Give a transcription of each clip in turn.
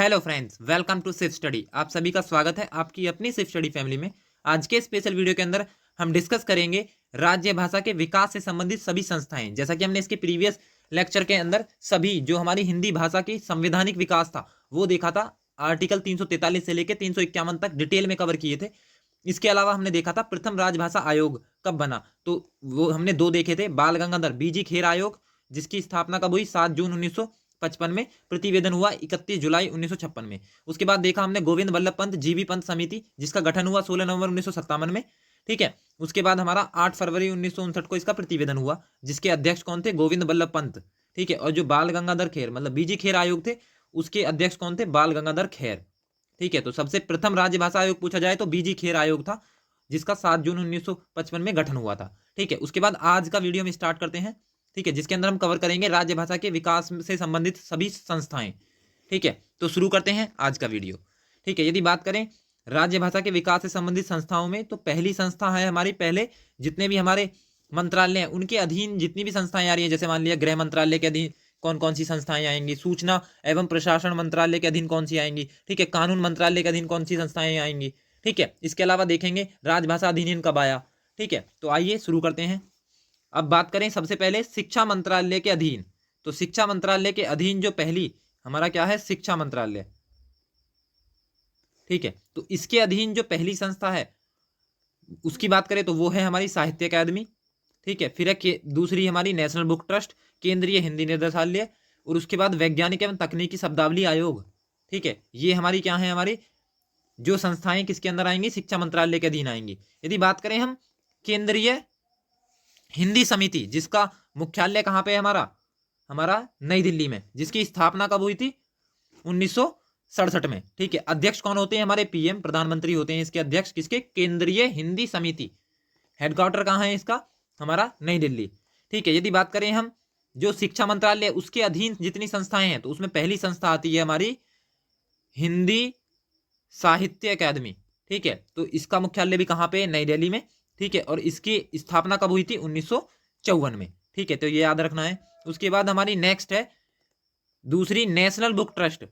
Hello friends, welcome to सिर्फ study. आप सभी का स्वागत है आपकी अपनी सिर्फ स्टडी फैमिली में। आज के स्पेशल वीडियो के अंदर हम डिस्कस करेंगे राज्य भाषा के विकास से संबंधित सभी संस्थाएं। जैसा कि हमने इसके प्रीवियस लेक्चर के अंदर सभी जो हमारी हिंदी भाषा की संवैधानिक विकास था वो देखा था। आर्टिकल 343 से लेकर 351 तक डिटेल में कवर किए थे। इसके अलावा हमने देखा था प्रथम राजभाषा आयोग कब बना, तो वो हमने दो देखे थे। बाल गंगाधर बीजी खेर आयोग, जिसकी स्थापना कब हुई 7 जून 1955 में, प्रतिवेदन हुआ 31 जुलाई 1956 में। उसके बाद देखा हमने गोविंद वल्लभ पंत जीबी पंत समिति, जिसका गठन हुआ 16 नवंबर 1957 में। ठीक है, उसके बाद हमारा 8 फरवरी 1959 को इसका प्रतिवेदन हुआ, जिसके अध्यक्ष कौन थे? गोविंद वल्लभ पंत। ठीक है, और जो बाल गंगाधर खेर मतलब बीजी खेर आयोग थे, उसके अध्यक्ष कौन थे? बाल गंगाधर खेर। ठीक है, तो सबसे प्रथम राजभाषा आयोग पूछा जाए तो बीजी खेर आयोग था, जिसका 7 जून 1955 में गठन हुआ था। ठीक है, उसके बाद आज का वीडियो हम स्टार्ट करते हैं। ठीक है, जिसके अंदर हम कवर करेंगे राज्य भाषा के विकास से संबंधित सभी संस्थाएं। ठीक है, तो शुरू करते हैं आज का वीडियो। ठीक है, यदि बात करें राज्य भाषा के विकास से संबंधित संस्थाओं में, तो पहली संस्था है हमारी, पहले जितने भी हमारे मंत्रालय हैं उनके अधीन जितनी भी संस्थाएं आ रही है, जैसे मान लिया गृह मंत्रालय के अधीन कौन कौन सी संस्थाएं आएंगी, सूचना एवं प्रशासन मंत्रालय के अधीन कौन सी आएंगी, ठीक है, कानून मंत्रालय के अधीन कौन सी संस्थाएं आएंगी। ठीक है, इसके अलावा देखेंगे राजभाषा अधिनियम कब आया। ठीक है, तो आइए शुरू करते हैं। अब बात करें सबसे पहले शिक्षा मंत्रालय के अधीन, तो शिक्षा मंत्रालय के अधीन जो पहली हमारा क्या है? शिक्षा मंत्रालय। ठीक है, तो इसके अधीन जो पहली संस्था है उसकी बात करें तो वो है हमारी साहित्य अकादमी। ठीक है, फिर है दूसरी हमारी नेशनल बुक ट्रस्ट, केंद्रीय हिंदी निदेशालय, और उसके बाद वैज्ञानिक एवं तकनीकी शब्दावली आयोग। ठीक है, ये हमारी क्या है? हमारी जो संस्थाएं किसके अंदर आएंगी? शिक्षा मंत्रालय के अधीन आएंगी। यदि बात करें हम केंद्रीय हिंदी समिति, जिसका मुख्यालय कहाँ पे है? हमारा नई दिल्ली में, जिसकी स्थापना कब हुई थी? 1967 में। ठीक है, अध्यक्ष कौन होते हैं? हमारे पीएम, प्रधानमंत्री होते हैं इसके अध्यक्ष। किसके? केंद्रीय हिंदी समिति। हेडक्वार्टर कहाँ है इसका? हमारा नई दिल्ली। ठीक है, यदि बात करें हम जो शिक्षा मंत्रालय उसके अधीन जितनी संस्थाएं हैं, तो उसमें पहली संस्था आती है हमारी हिंदी साहित्य अकादमी। ठीक है, तो इसका मुख्यालय भी कहाँ पे? नई दिल्ली में। ठीक है, और इसकी स्थापना कब हुई थी? 1954 में। ठीक है, तो ये याद रखना है। उसके बाद हमारी नेक्स्ट है दूसरी नेशनल बुक ट्रस्ट।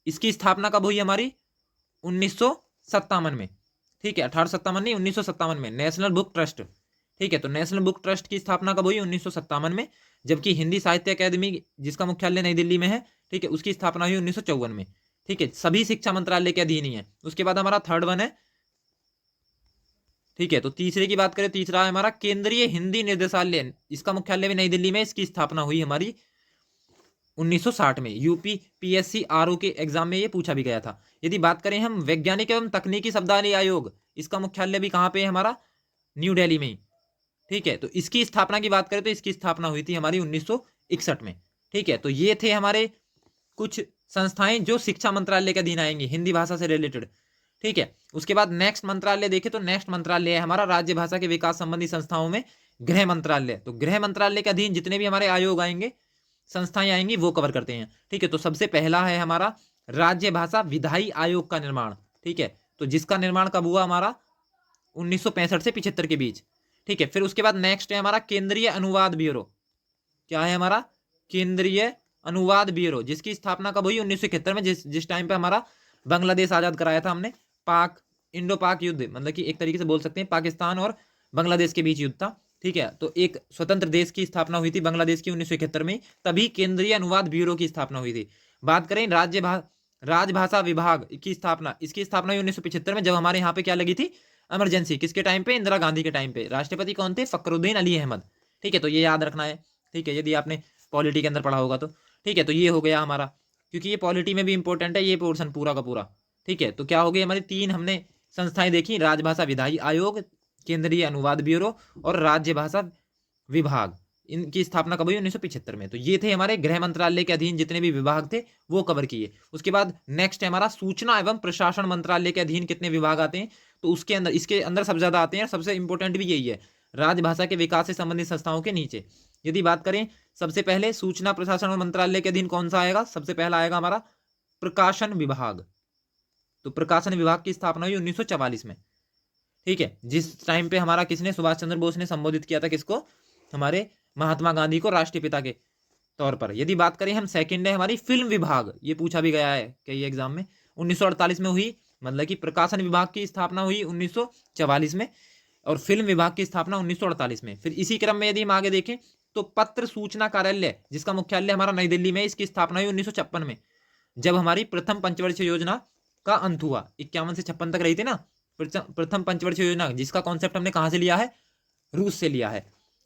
इसकी स्थापना कब हुई? हमारी 1957 में। ठीक है, 1857 नहीं, 1957 में नेशनल बुक ट्रस्ट। ठीक है, तो नेशनल बुक ट्रस्ट की स्थापना कब हुई? 1957 में। जबकि हिंदी साहित्य अकादमी, जिसका मुख्यालय नई दिल्ली में है, ठीक है, उसकी स्थापना हुई 1954 में। ठीक है, सभी शिक्षा मंत्रालय के अधीन ही है। उसके बाद हमारा थर्ड वन है, ठीक है, तो तीसरे की बात करें, तीसरा है हमारा केंद्रीय हिंदी निदेशालय। इसका मुख्यालय भी नई दिल्ली में। इसकी स्थापना हुई हमारी 1960 में। यूपी पीएससी आरओ के एग्जाम में ये पूछा भी गया था। यदि बात करें हम वैज्ञानिक एवं तकनीकी शब्दावली आयोग, इसका मुख्यालय भी कहाँ पे है? हमारा न्यू दिल्ली में ही। ठीक है, तो इसकी स्थापना की बात करें तो इसकी स्थापना हुई थी हमारी 1961 में। ठीक है, तो ये थे हमारे कुछ संस्थाएं जो शिक्षा मंत्रालय के अधीन आएंगी हिंदी भाषा से रिलेटेड। ठीक है, उसके बाद नेक्स्ट मंत्रालय देखें तो नेक्स्ट मंत्रालय है हमारा राज्य भाषा के विकास संबंधी संस्थाओं में गृह मंत्रालय। तो गृह मंत्रालय के अधीन जितने भी हमारे आयोग आएंगे, संस्थाएं आएंगी, वो कवर करते हैं। ठीक है, तो सबसे पहला है हमारा राज्य भाषा विधायी आयोग का निर्माण। ठीक है, तो जिसका निर्माण कब हुआ? हमारा 1965 से 75 के बीच। ठीक है, फिर उसके बाद नेक्स्ट है हमारा केंद्रीय अनुवाद ब्यूरो। क्या है हमारा? केंद्रीय अनुवाद ब्यूरो, जिसकी स्थापना कब हुई? 1971 में, जिस टाइम पे हमारा बांग्लादेश आजाद कराया था हमने। पाक इंडो पाक युद्ध, मतलब कि एक तरीके से बोल सकते हैं पाकिस्तान और बांग्लादेश के बीच युद्ध था। ठीक है, तो एक स्वतंत्र देश की स्थापना हुई थी बांग्लादेश की 1971 में, तभी केंद्रीय अनुवाद ब्यूरो की स्थापना हुई थी। बात करें राजभाषा विभाग की स्थापना, इसकी स्थापना हुई 1975 में, जब हमारे यहाँ पे क्या लगी थी? इमरजेंसी। किसके टाइम पे? इंदिरा गांधी के टाइम पे। राष्ट्रपति कौन थे? फखरुद्दीन अली अहमद। ठीक है, तो ये याद रखना है। ठीक है, यदि आपने पॉलिटी के अंदर पढ़ा होगा तो। ठीक है, तो ये हो गया हमारा, क्योंकि ये पॉलिटी में भी इंपॉर्टेंट है ये पोर्शन पूरा का पूरा। ठीक है, तो क्या हो गई हमारी? तीन हमने संस्थाएं देखी, राजभाषा विधायी आयोग, केंद्रीय अनुवाद ब्यूरो और राज्य भाषा विभाग। इनकी स्थापना कब हुई? 1975 में। तो ये थे हमारे गृह मंत्रालय के अधीन जितने भी विभाग थे, वो कवर किए। उसके बाद नेक्स्ट है हमारा सूचना एवं प्रशासन मंत्रालय के अधीन कितने विभाग आते हैं? तो उसके अंदर, इसके अंदर सबसे ज्यादा आते हैं, सबसे इंपॉर्टेंट भी यही है, राजभाषा के विकास से संबंधित संस्थाओं के नीचे। यदि बात करें सबसे पहले सूचना प्रशासन मंत्रालय के अधीन कौन सा आएगा? सबसे पहला आएगा हमारा प्रकाशन विभाग। तो प्रकाशन विभाग की स्थापना हुई 1944 में। ठीक है, जिस टाइम पे हमारा किसने? सुभाष चंद्र बोस ने संबोधित किया था किसको? हमारे महात्मा गांधी को, राष्ट्रपिता के तौर पर। यदि बात करें हम, सेकंड है हमारी फिल्म विभाग, ये पूछा भी गया है कई एग्जाम में, 1948 में हुई, मतलब कि प्रकाशन विभाग की स्थापना हुई 1944 में और फिल्म विभाग की स्थापना 1948 में। फिर इसी क्रम में यदि हम आगे देखें तो पत्र सूचना कार्यालय, जिसका मुख्यालय हमारा नई दिल्ली में, इसकी स्थापना हुई 1956 में, जब हमारी प्रथम पंचवर्षीय योजना का अंत हुआ। 51 से 56 तक रही थी ना प्रथम पंचवर्षीय योजना, जिसका कॉन्सेप्ट हमने कहां से लिया है, रूस से लिया है।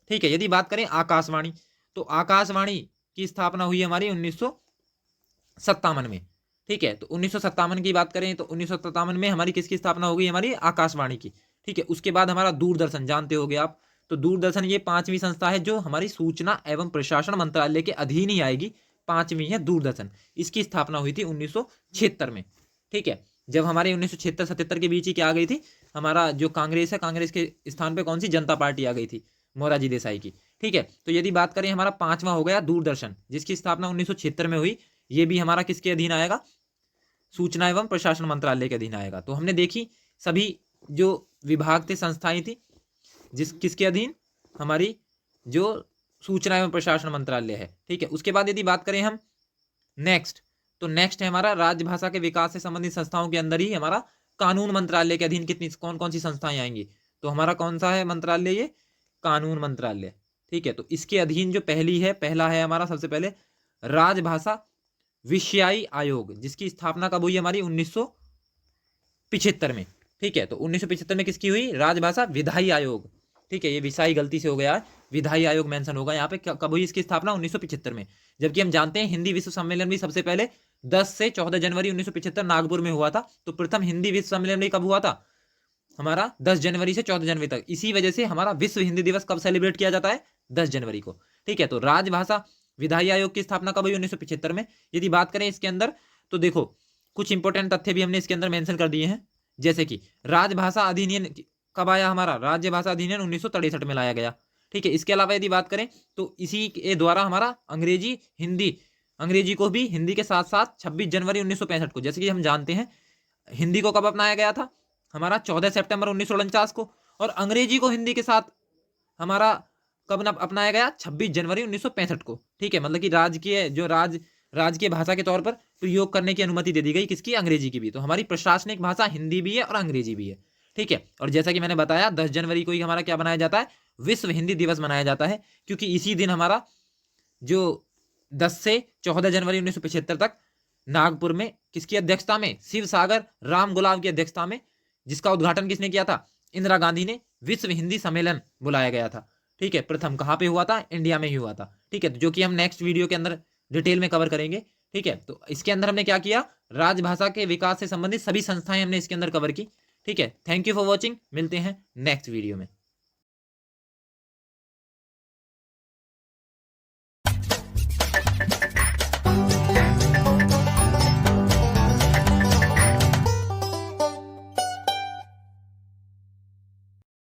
ठीक है, यदि बात करें आकाशवाणी, तो आकाशवाणी की स्थापना हुई हमारी 1957 में। ठीक है, तो 1957 की बात करें तो 1957 में हमारी किसकी स्थापना हो गई, हमारी आकाशवाणी की। ठीक है, उसके बाद हमारा दूरदर्शन, जानते होंगे आप, तो दूरदर्शन ये 5वीं संस्था है जो हमारी सूचना एवं प्रशासन मंत्रालय के अधीन ही आएगी, 5वीं है दूरदर्शन। इसकी स्थापना हुई थी 1976 में। ठीक है, जब हमारे 1976-77 के बीच ही क्या आ गई थी, हमारा जो कांग्रेस है, कांग्रेस के स्थान पे कौन सी, जनता पार्टी आ गई थी, मोरारजी देसाई की। ठीक है, तो यदि बात करें हमारा 5वां हो गया दूरदर्शन, जिसकी स्थापना 1976 में हुई। ये भी हमारा किसके अधीन आएगा, सूचना एवं प्रशासन मंत्रालय के अधीन आएगा। तो हमने देखी सभी जो विभाग थे, संस्थाएं थी, किसके अधीन, हमारी जो सूचना एवं प्रशासन मंत्रालय है। ठीक है, उसके बाद यदि बात करें हम नेक्स्ट, तो नेक्स्ट है हमारा राजभाषा के विकास से संबंधित संस्थाओं के अंदर ही हमारा कानून मंत्रालय के अधीन कितनी कौन कौन सी संस्थाएं आएंगी, तो हमारा कौन सा है मंत्रालय, ये कानून मंत्रालय। ठीक है, तो इसके अधीन जो पहला है हमारा सबसे पहले राजभाषा विषयाई आयोग, जिसकी स्थापना कब हुई, हमारी 1975 में। ठीक है, तो 1975 में किसकी हुई, राजभाषा विधायी आयोग। ठीक है, ये विषाई गलती से हो गया है, विधायी आयोग मेंशन होगा यहाँ पे। कब हुई इसकी स्थापना, 1975 में। जबकि हम जानते हैं हिंदी विश्व सम्मेलन भी सबसे पहले 10 से 14 जनवरी 1975 नागपुर में हुआ था। तो प्रथम हिंदी विश्व सम्मेलन भी कब हुआ था, हमारा 10 जनवरी से 14 जनवरी तक। इसी वजह से हमारा विश्व हिंदी दिवस कब सेलिब्रेट किया जाता है, 10 जनवरी को। ठीक है, तो राजभाषा विधायी आयोग की स्थापना कब हुई, 1975 में। यदि बात करें इसके अंदर, तो देखो कुछ इंपॉर्टेंट तथ्य भी हमने इसके अंदर मेंशन कर दिए हैं, जैसे कि राजभाषा अधिनियम कब आया, हमारा राज्य भाषा अधिनियम 1963 में लाया गया। ठीक है, इसके अलावा यदि बात करें तो इसी के द्वारा हमारा अंग्रेजी को भी हिंदी के साथ साथ 26 जनवरी 1965 को, जैसे कि हम जानते हैं हिंदी को कब अपनाया गया था, हमारा 14 सितंबर 1949 को, और अंग्रेजी को हिंदी के साथ हमारा कब अपनाया गया, 26 जनवरी 1965 को। ठीक है, मतलब कि राजकीय भाषा के तौर पर प्रयोग करने की अनुमति दे दी गई, किसकी, अंग्रेजी की भी। तो हमारी प्रशासनिक भाषा हिंदी भी है और अंग्रेजी भी है। ठीक है, और जैसा कि मैंने बताया 10 जनवरी को ही हमारा क्या बनाया जाता है, विश्व हिंदी दिवस मनाया जाता है, क्योंकि इसी दिन हमारा जो 10 से 14 जनवरी 1975 तक नागपुर में किसकी अध्यक्षता में, शिव सागर राम गुलाब की अध्यक्षता में, जिसका उद्घाटन किसने किया था, इंदिरा गांधी ने, विश्व हिंदी सम्मेलन बुलाया गया था। ठीक है, प्रथम कहाँ पे हुआ था, इंडिया में ही हुआ था। ठीक है, जो कि हम नेक्स्ट वीडियो के अंदर डिटेल में कवर करेंगे। ठीक है, तो इसके अंदर हमने क्या किया, राजभाषा के विकास से संबंधित सभी संस्थाएं हमने इसके अंदर कवर की। ठीक है, थैंक यू फॉर वॉचिंग, मिलते हैं नेक्स्ट वीडियो में।